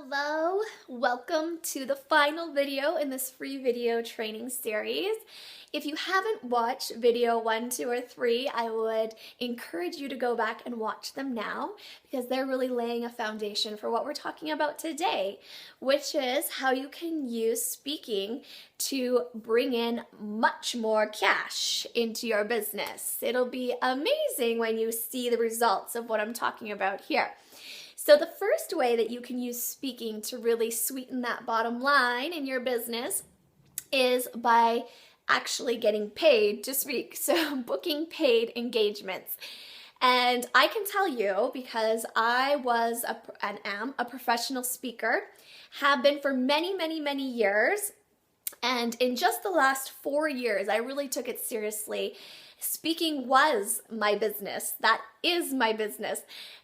Hello, welcome to the final video in this free video training series. If you haven't watched video 1, 2, or 3, I would encourage you to go back and watch them now because they're really laying a foundation for what we're talking about today, which is how you can use speaking to bring in much more cash into your business. It'll be amazing when you see the results of what I'm talking about here. So the first way that you can use speaking to really sweeten that bottom line in your business is by actually getting paid to speak. So booking paid engagements. And I can tell you, because I was and am a professional speaker, have been for many, many, many years. And in just the last 4 years, I really took it seriously. Speaking was my business. That is my business.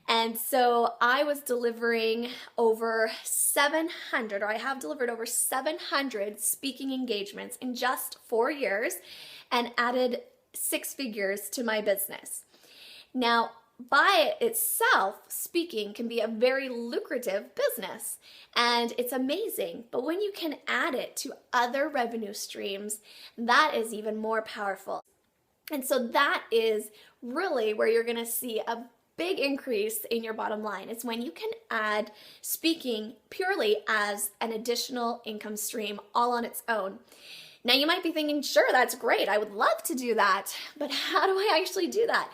And so I was delivering over 700, or I have delivered over 700 speaking engagements in just 4 years and added 6 figures to my business. Now, by itself, speaking can be a very lucrative business, and it's amazing. But when you can add it to other revenue streams, that is even more powerful. And so that is really where you're going to see a big increase in your bottom line. It's when you can add speaking purely as an additional income stream all on its own. Now you might be thinking, sure, that's great. I would love to do that. But how do I actually do that?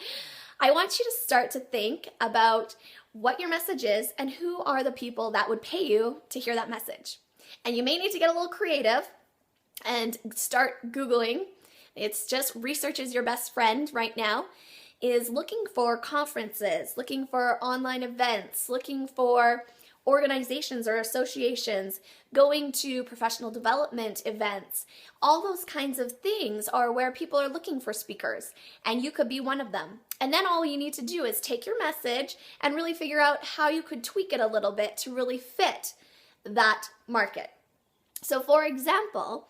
I want you to start to think about what your message is and who are the people that would pay you to hear that message. And you may need to get a little creative and start Googling. It's just research is your best friend right now, is looking for conferences, looking for online events, looking for organizations or associations, going to professional development events. All those kinds of things are where people are looking for speakers, and you could be one of them. And then all you need to do is take your message and really figure out how you could tweak it a little bit to really fit that market. So for example,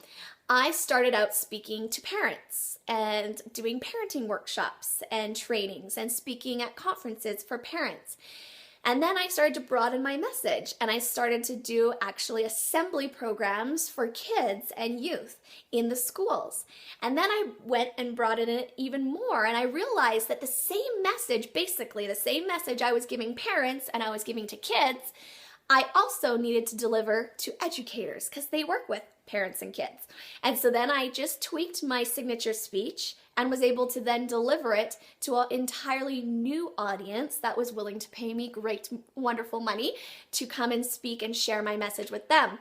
I started out speaking to parents and doing parenting workshops and trainings and speaking at conferences for parents. And then I started to broaden my message, and I started to do actually assembly programs for kids and youth in the schools. And then I went and broadened it even more, and I realized that the same message, basically the same message I was giving parents and I was giving to kids, I also needed to deliver to educators because they work with parents and kids. And so then I just tweaked my signature speech and was able to then deliver it to an entirely new audience that was willing to pay me great, wonderful money to come and speak and share my message with them.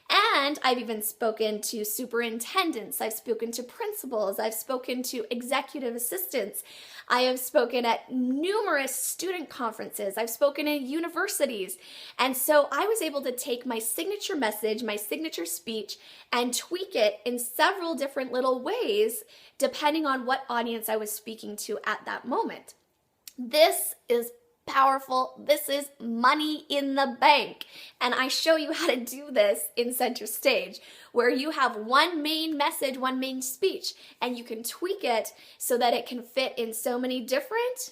And I've even spoken to superintendents, I've spoken to principals, I've spoken to executive assistants, I have spoken at numerous student conferences, I've spoken at universities. And so I was able to take my signature message, my signature speech, and tweak it in several different little ways depending on what audience I was speaking to at that moment. This is powerful. This is money in the bank. And I show you how to do this in Center Stage, where you have one main message, one main speech, and you can tweak it so that it can fit in so many different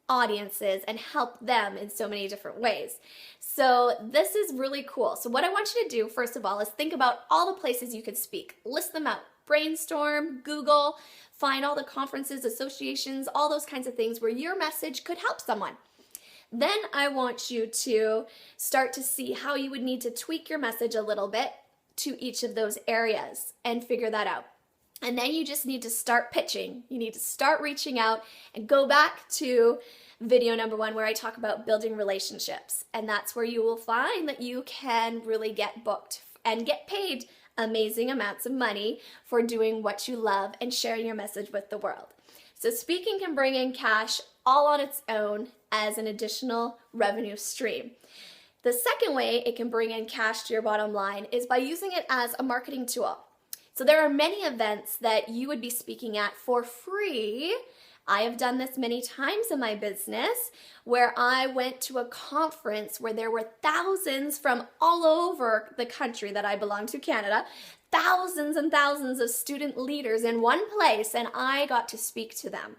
audiences and help them in so many different ways. So this is really cool. So what I want you to do, first of all, is think about all the places you could speak. List them out. Brainstorm, Google, find all the conferences, associations, all those kinds of things where your message could help someone. Then I want you to start to see how you would need to tweak your message a little bit to each of those areas and figure that out. And then you just need to start pitching. You need to start reaching out and go back to video number 1 where I talk about building relationships. And that's where you will find that you can really get booked and get paid amazing amounts of money for doing what you love and sharing your message with the world. So speaking can bring in cash all on its own as an additional revenue stream. The second way it can bring in cash to your bottom line is by using it as a marketing tool. So there are many events that you would be speaking at for free. I have done this many times in my business where I went to a conference where there were thousands from all over the country that I belong to, Canada, thousands and thousands of student leaders in one place, and I got to speak to them.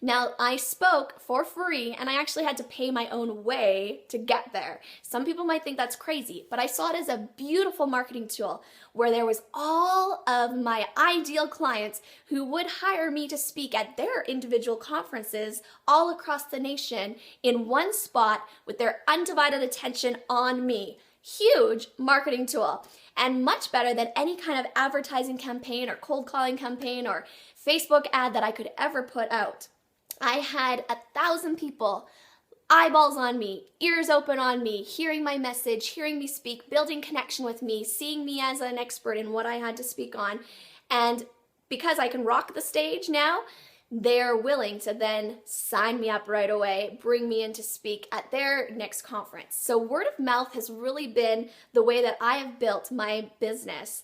Now, I spoke for free, and I actually had to pay my own way to get there. Some people might think that's crazy, but I saw it as a beautiful marketing tool where there was all of my ideal clients who would hire me to speak at their individual conferences all across the nation in one spot with their undivided attention on me. Huge marketing tool, and much better than any kind of advertising campaign or cold calling campaign or Facebook ad that I could ever put out. I had 1,000 people, eyeballs on me, ears open on me, hearing my message, hearing me speak, building connection with me, seeing me as an expert in what I had to speak on. And because I can rock the stage now, they're willing to then sign me up right away, bring me in to speak at their next conference. So word of mouth has really been the way that I have built my business.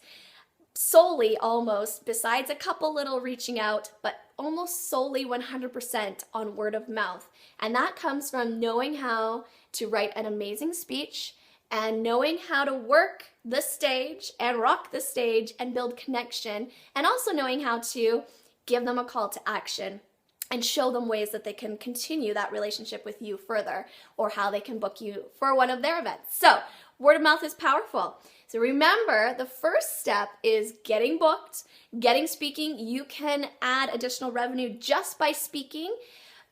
Solely almost, besides a couple little reaching out, but almost solely 100% on word of mouth. And that comes from knowing how to write an amazing speech and knowing how to work the stage and rock the stage and build connection, and also knowing how to give them a call to action and show them ways that they can continue that relationship with you further, or how they can book you for one of their events. So word of mouth is powerful. So remember, the first step is getting booked, getting speaking. You can add additional revenue just by speaking.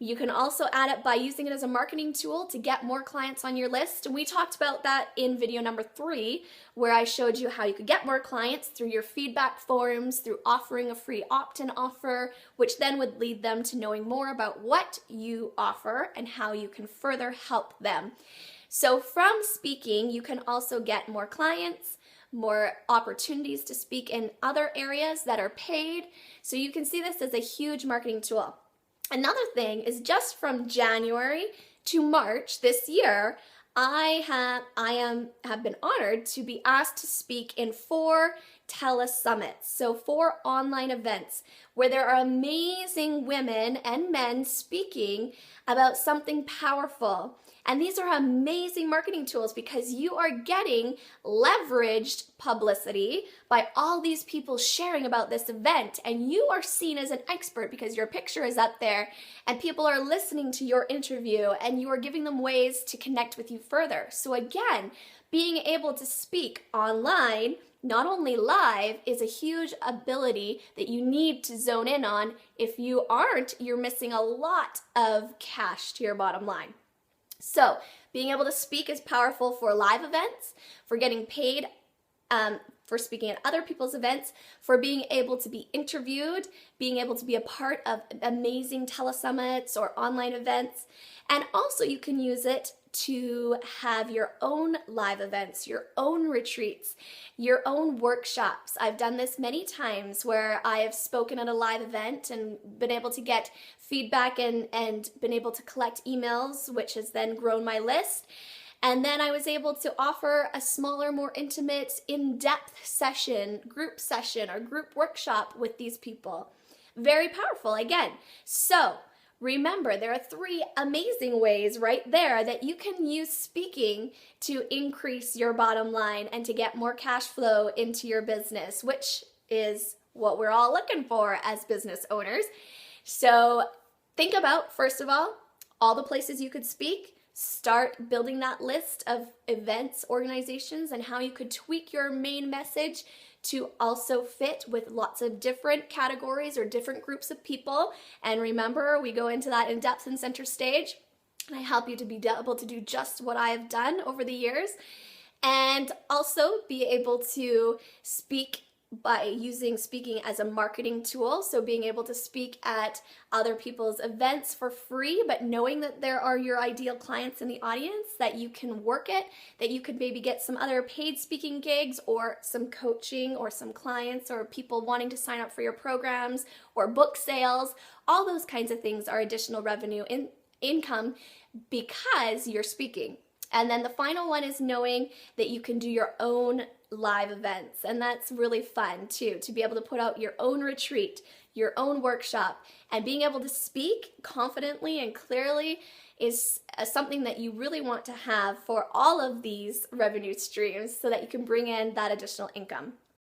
You can also add it by using it as a marketing tool to get more clients on your list. And we talked about that in video number 3, where I showed you how you could get more clients through your feedback forms, through offering a free opt-in offer, which then would lead them to knowing more about what you offer and how you can further help them. So from speaking, you can also get more clients, more opportunities to speak in other areas that are paid. So you can see this as a huge marketing tool. Another thing is, just from January to March this year, I have been honored to be asked to speak in 4 telesummits, so 4 online events where there are amazing women and men speaking about something powerful. And these are amazing marketing tools because you are getting leveraged publicity by all these people sharing about this event, and you are seen as an expert because your picture is up there and people are listening to your interview and you are giving them ways to connect with you further. So again, being able to speak online, not only live, is a huge ability that you need to zone in on. If you aren't, you're missing a lot of cash to your bottom line. So being able to speak is powerful for live events, for getting paid for speaking at other people's events, for being able to be interviewed, being able to be a part of amazing telesummits or online events. And also you can use it to have your own live events, your own retreats, your own workshops. I've done this many times where I have spoken at a live event and been able to get feedback and been able to collect emails, which has then grown my list. And then I was able to offer a smaller, more intimate, in-depth session, group session, or group workshop with these people. Very powerful, again. So remember, there are 3 amazing ways right there that you can use speaking to increase your bottom line and to get more cash flow into your business, which is what we're all looking for as business owners. So think about, first of all the places you could speak. Start building that list of events, organizations, and how you could tweak your main message to also fit with lots of different categories or different groups of people. And remember, we go into that in depth in Center Stage, and I help you to be able to do just what I have done over the years, and also be able to speak by using speaking as a marketing tool. So being able to speak at other people's events for free, but knowing that there are your ideal clients in the audience, that you can work it, that you could maybe get some other paid speaking gigs or some coaching or some clients or people wanting to sign up for your programs or book sales. All those kinds of things are additional revenue income because you're speaking. And then the final one is knowing that you can do your own live events. And that's really fun too, to be able to put out your own retreat, your own workshop, and being able to speak confidently and clearly is something that you really want to have for all of these revenue streams so that you can bring in that additional income.